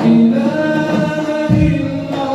إله إلا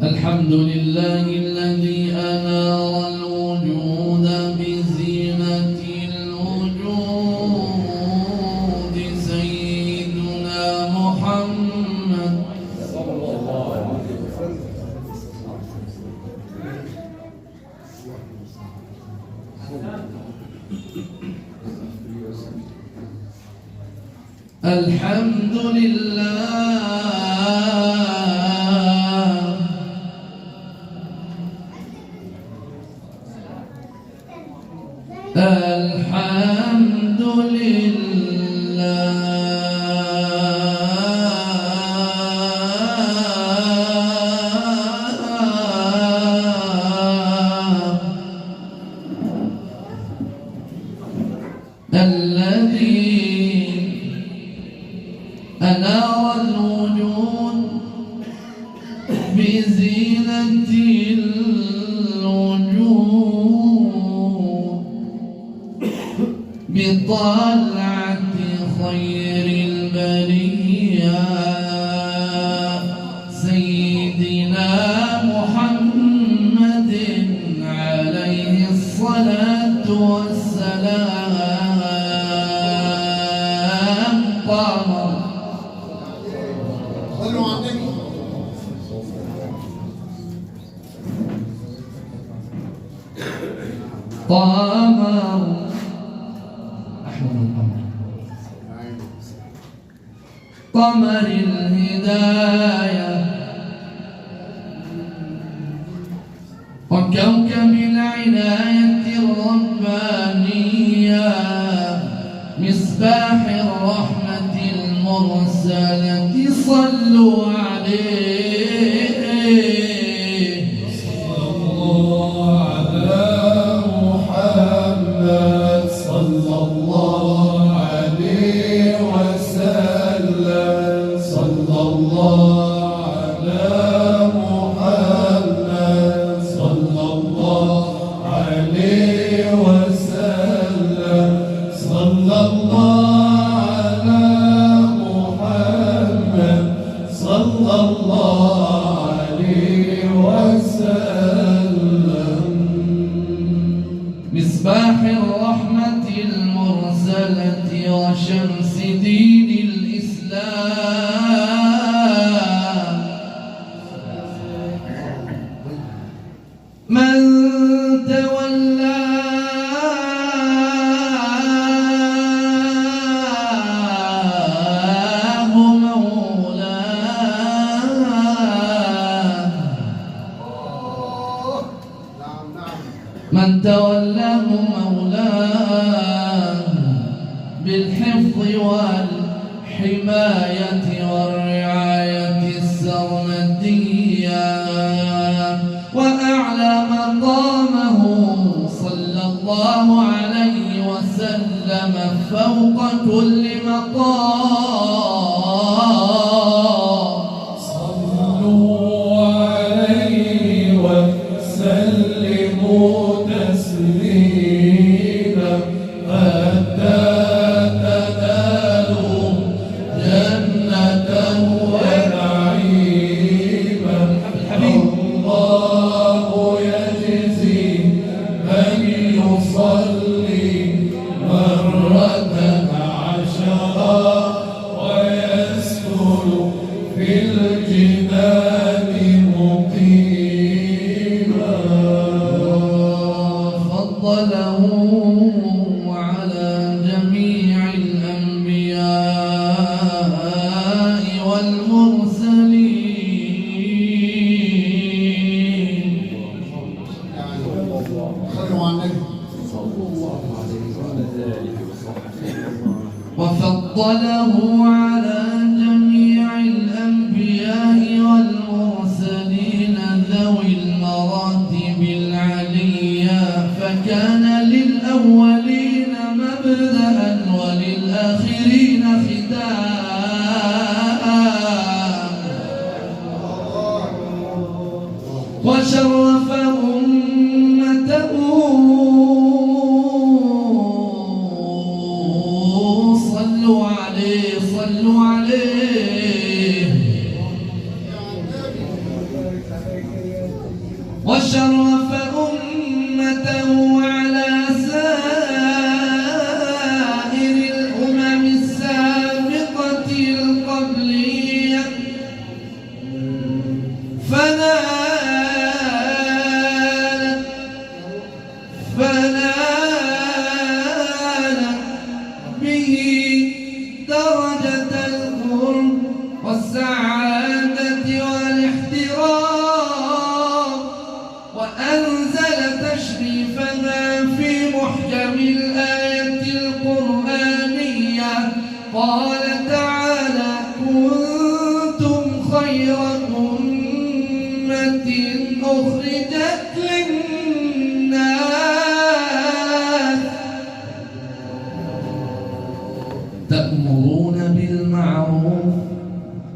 الحمد لله الذي أنار الوجود بزينة الوجود سيدنا محمد صلى الله عليه وسلم. الحمد لله الحمد لله الذي أنار الوجود بزينة الوجود بطلعة خير البرية سيدنا محمد عليه الصلاة والسلام. قمر قمر الهداية وكوكب العناية الربانية مصباح الرحمة المرسلة صلوا عليه صلى الله على محمد صلى الله عليه وسلم صلى الله على محمد صلى الله عليه وسلم صلى الله على محمد صلى الله عليه وسلم. مصباح الرحمة المرسلة وشمس دين الإسلام من تولاه مولاه من تولاه مولاه بالحفظ والحماية والرعاية السرمدية وأعلى مقامه صلى الله عليه وسلم فوق كل مقام. صلوا عليه وسلموا تسليما حتى تنالوا جنة ونعيما. الله يجزي من يصلي مرة عشرا ويسكن في الجنان مقيما. فضله على جميع الأنبياء والمرسلين وفضله على جميع الأنبياء والمرسلين ذوي المراتب العلية فكان للأولين مبدأ وللآخرين ختام وشرف أمته صلوا عليه صلوا عليه. وشرف أمته على سائر الأمم السابقة القبلية، فنال به درجة القرب والسعادة والاحترام، وأنزل تشريفها في محكم الآية القرآنية. قال تعالى: كنتم خير أمة أخرجت للناس تأمرون بالمعروف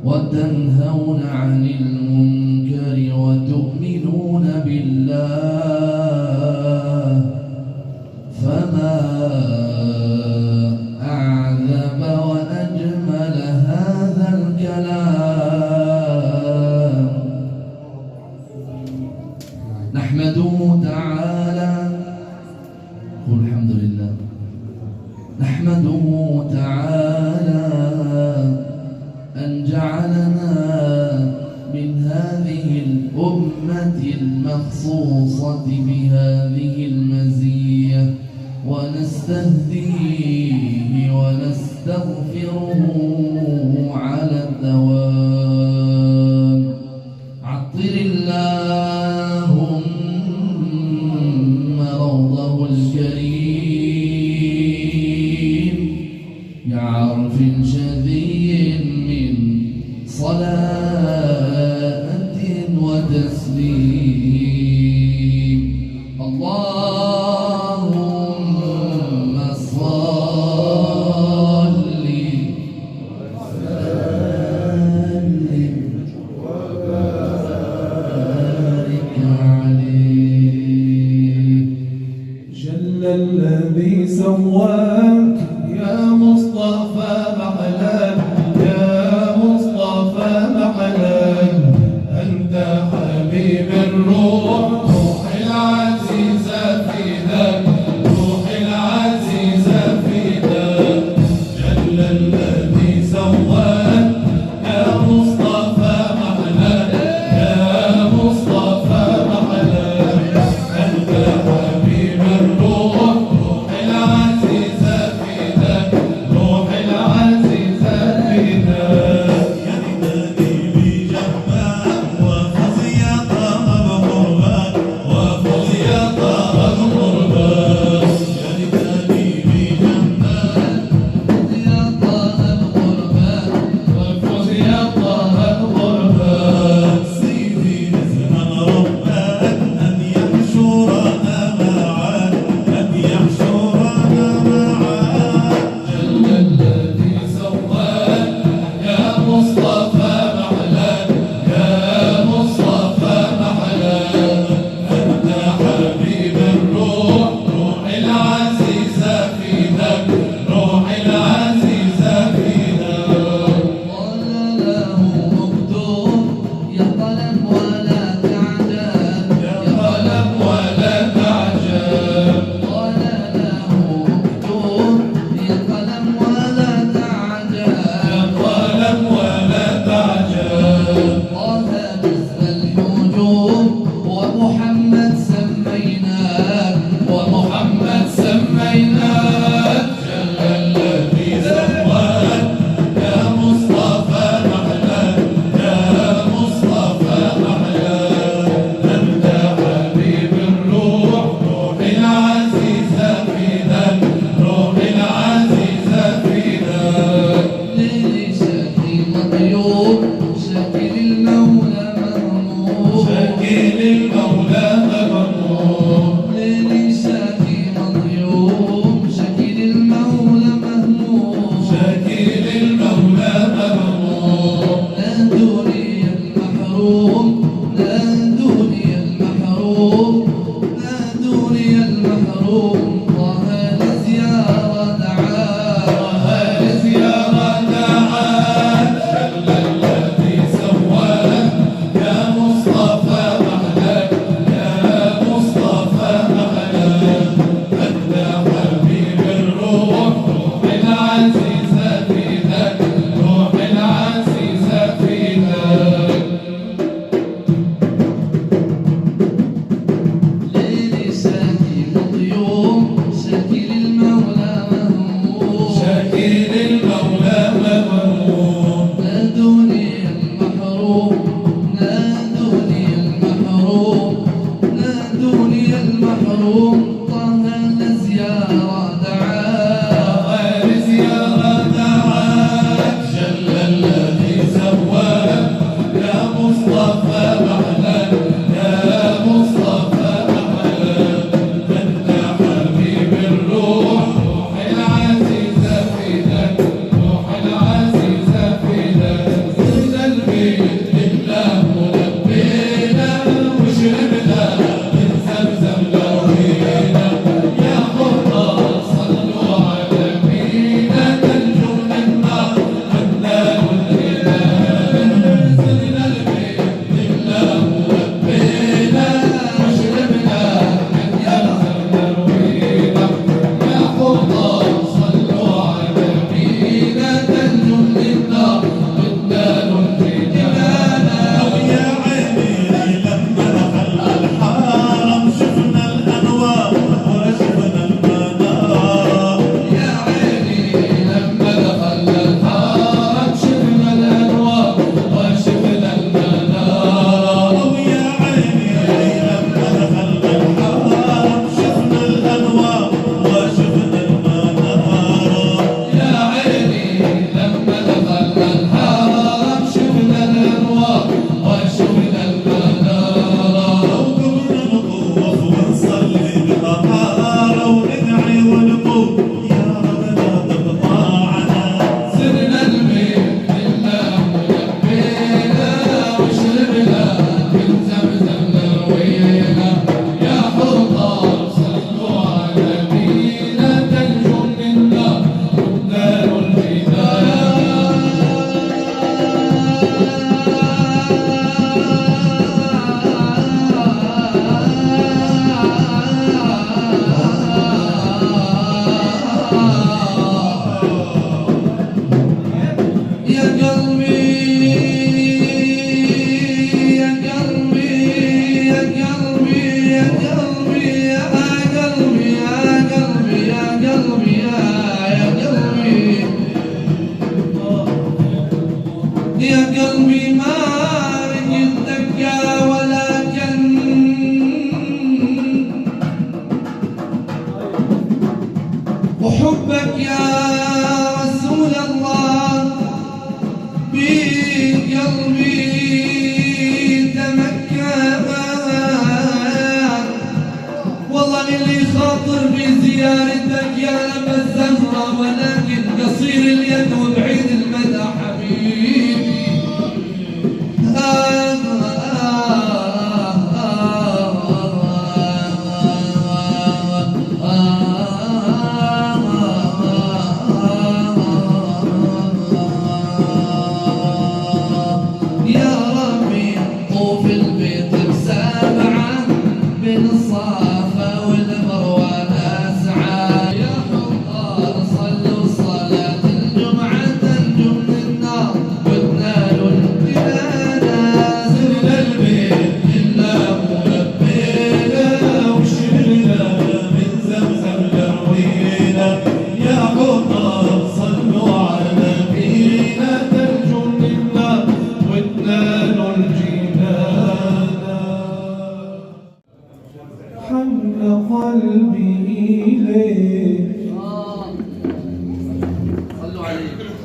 وتنهون عن المنكر وتؤمنون بالله، فما أعذب وأجمل هذا الكلام. نحمده تعالى، قل الحمد لله. نحمده تعالى أن جعلنا من هذه الأمة المخصوصة بهذه المزية، ونستهديه ونستغفره على الدوام. عطر اللهم روضه الكريم بعرف شذي من صلاة وتسليم. اللهم صل وسلم وبارك عليه. جل الذي سواك يا مصطفى محلاك، يا مصطفى محلاك، أنت حبيب الروح، روح العزيزة فداك، روح العزيزة فداك. جل الذي سواك يا مصطفى محلاك، يا مصطفى محلاك، أنت حبيب الروح، روح العزيزة فداك، روح العزيزة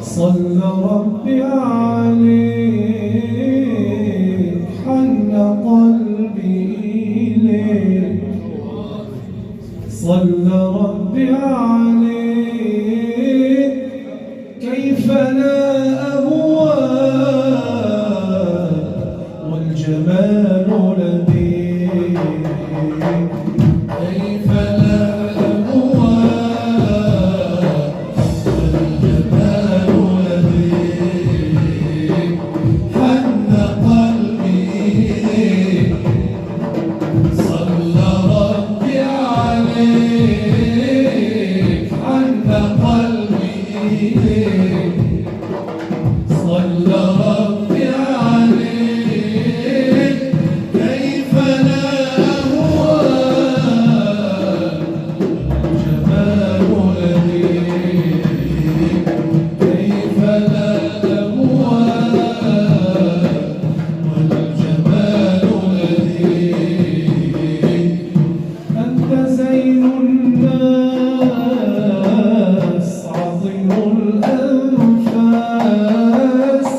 صلى ربي عليك حن قلبي إليك صلى ربي عليك كيف لا أهواك والجمال لديك كيف لا أهواك والجمال لديك حن قلبي إليك صلى ربي عليك حن قلبي إليك صلى ربي عليك كيف لا أهواك والجمال لديك كيف لا أهواك والجمال لديك أنت زين الناس عظيم الأنفاس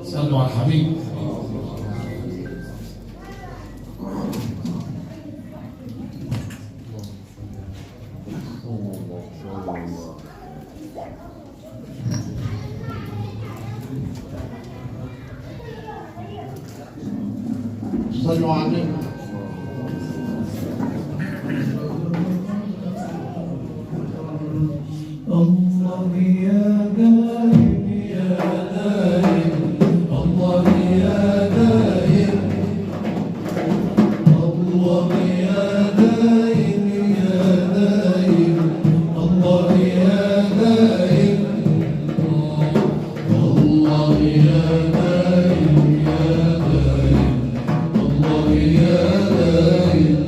صلوا على الحبيب. صلوا عليه. الله يا دايم يا دايم، الله يا دايم، الله يا دايم يا دايم، الله يا دايم، الله يا دايم يا دايم، الله يا دايم،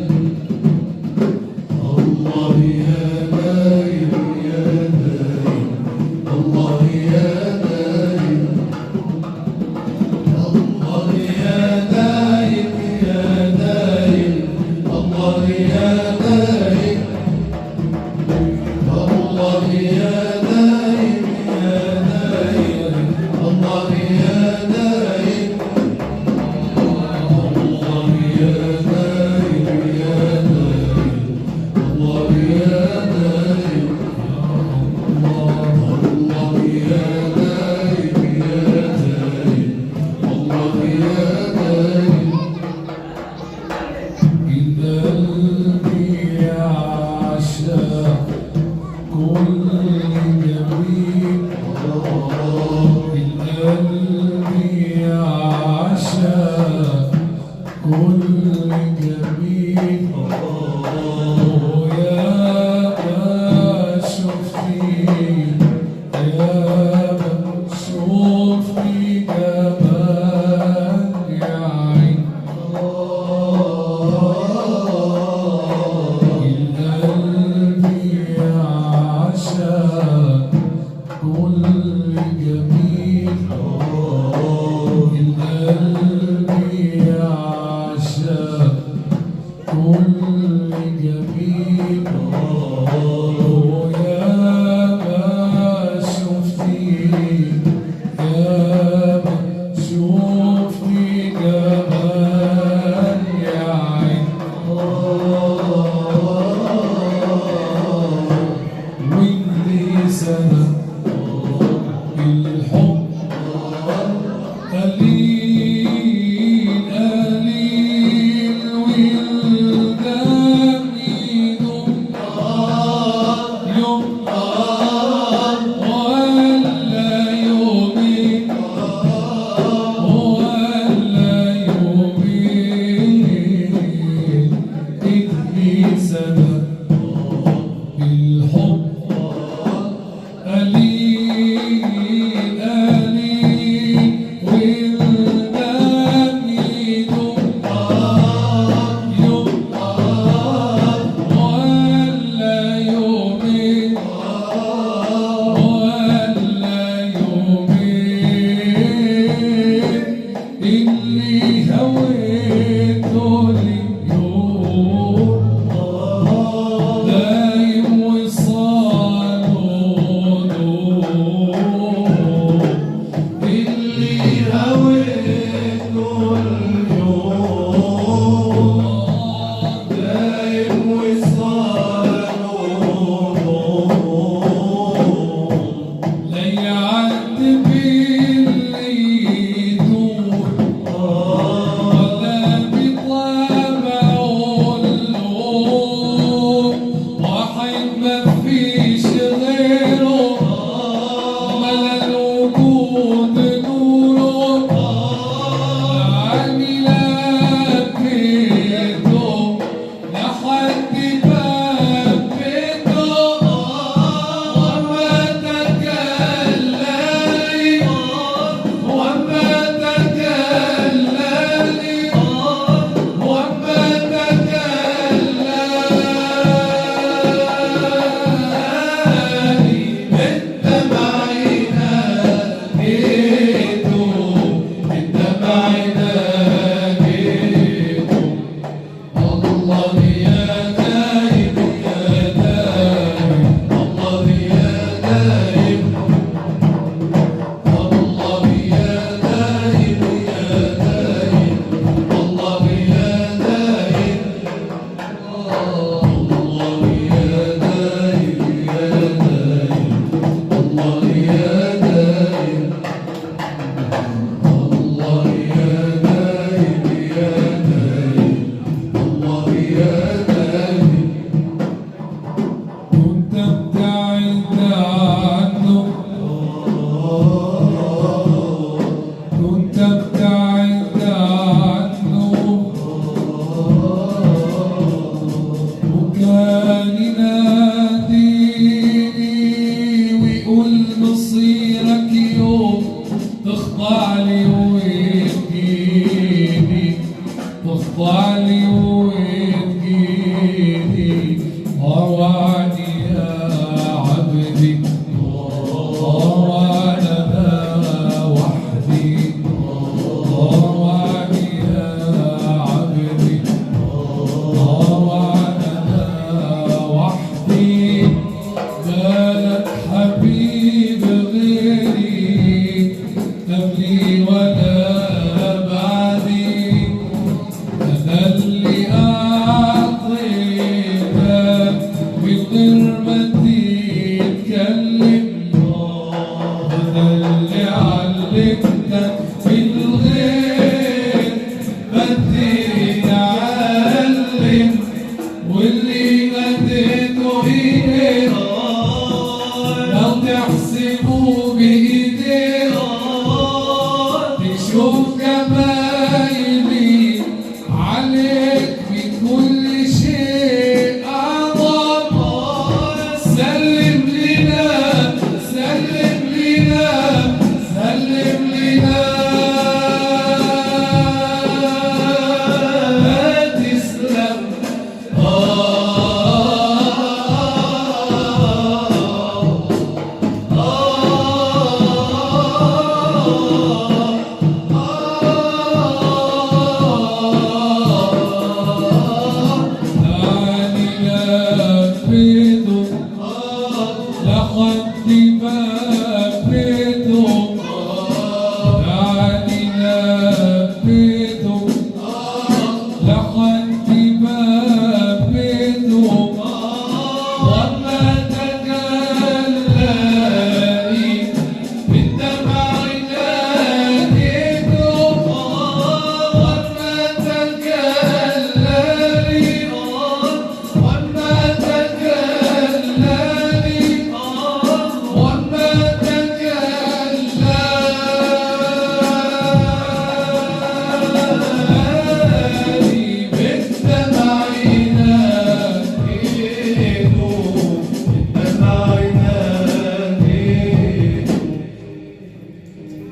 الله يا دايم يا دايم، الله يا دايم، الله يا دايم يا دايم، الله يا دايم، الله يا دايم يا دايم، الله يا دايم، الله يا دايم يا دايم، الله يا دايم، الله يا دايم يا دايم، الله يا دايم. إن قلبي يعشق كل جميل، إن قلبي يعشق كل جميل، يا ما شفتي يا ما شفتي جمال يا عين، قلبي يعشق كل جميل، قلبي يعشق كل جميل، يا ما شفتي يا ما شفتي جمال يا عين، واللي سنة الحب قليل قليل والدم يدوم يوم ولا يومين ولا يومين، ادني سنة الحب قليل لك حبيب غيري قبلي ولا بعدي، أنا اللي أعطيتك من غير ما تتكلم، أنا اللي علمتك من غير ما تتعلم، واللي ناديته إيديه لو تحسبوا بإيديه تشوف جمايلي عليك بكل شيء أعظم. سلم لنا سلم لنا سلم لنا تسلم.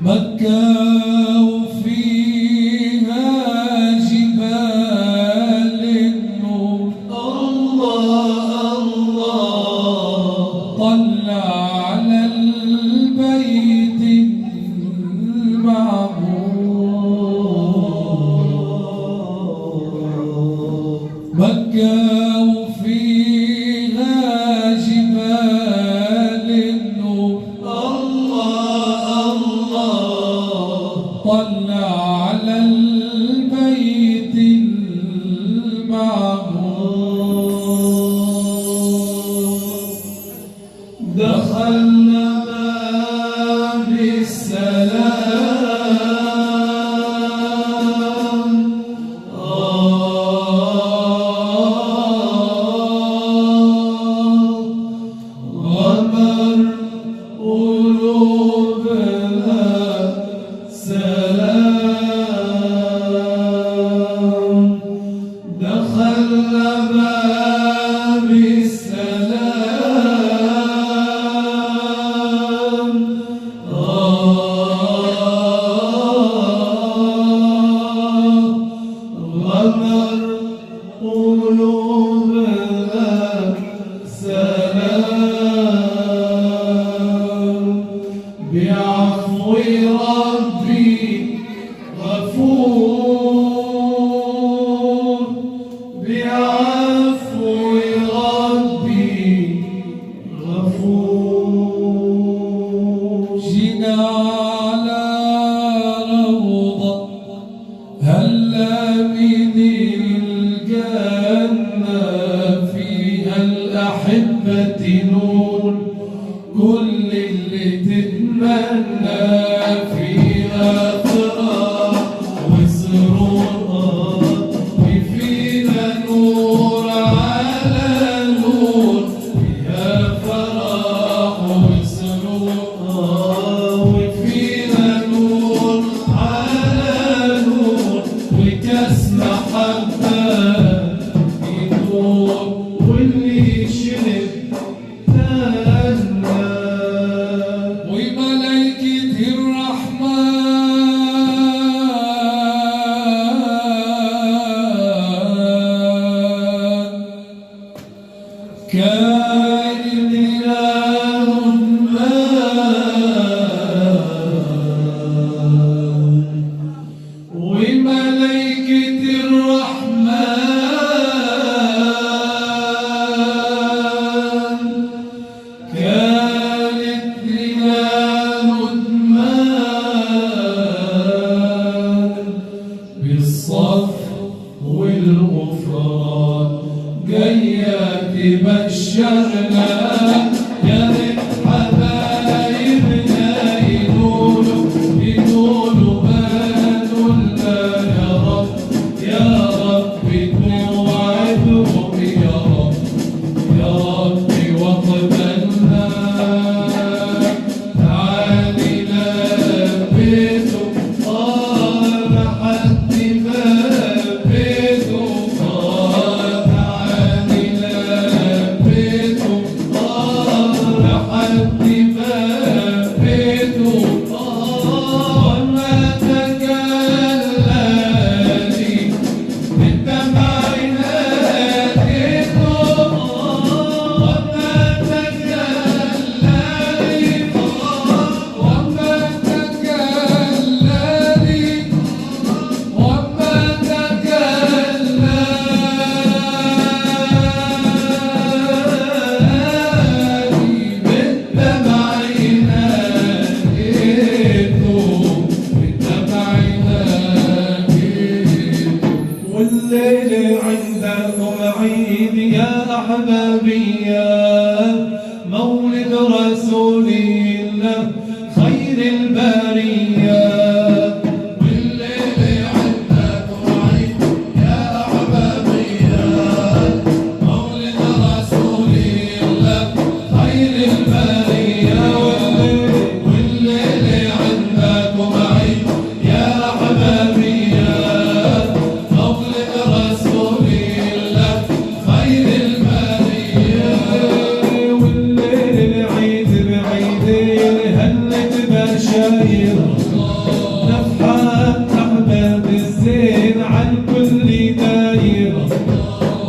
مكة وفيها جبال النور، الله الله طلع على البيت المعمور. مكة وفيها جبال النور، طلع على البيت المعمور. دخلنا باب السلام، غمر قلوبنا سلام. دخلنا باب السلام، غمر قلوبنا سلام. بعفو ربي غفور، بعفو ربي غفور. جينا على روضة هلا من الجنة، فيها الأحبة نور، كل اللي تتمنى فيها فرح وسرور، وفينا نور على نور، فيها فرح وسرور، وفينا نور على نور، وكاس محبة يدور، واللي شرب تهنى. تعالي لبيته لحد باب بيته تعالي لبيته لحد باب بيته وما تجلالي بالدمع ناديته وما تجلالي وما تجلالي وما تجلالي بالدمع ناديته بالدمع ناديته والليل عندكم عيد يا أحبابي يا مولد رسول الله خير البرية والليل عندكم عيد يا أحبابي يا مولد رسول الله خير البرية والليل عندكم عيد يا أحبابي يا مولد رسول الله خير البرية والليل العيد بعيدين هلت بشاير نفحات أحباب الزين عن كل داير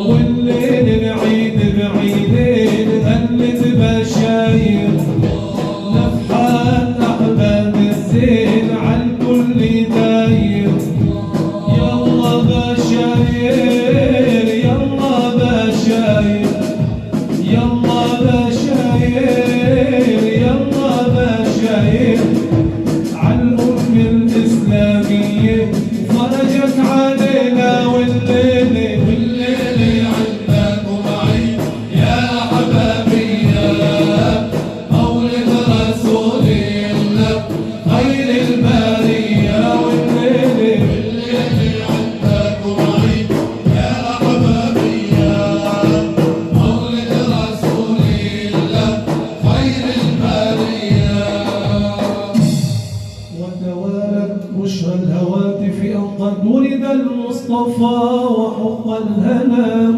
والليل العيد بعيدين هلت بشاير نفحات أحباب الزين عن كل داير يلا بشاير يلا بشاير يلا بشاير يلا بشاير عالأم الإسلامية فرجت علينا والليل عندكم عيد يا أحبابي يا مولد رسول الله خير البرية والليل عندكم عيد يا أحبابي يا مولد رسول الله خير البرية وتوالت بشرى الهواتف أن قد ولد المصطفى وحق الهناء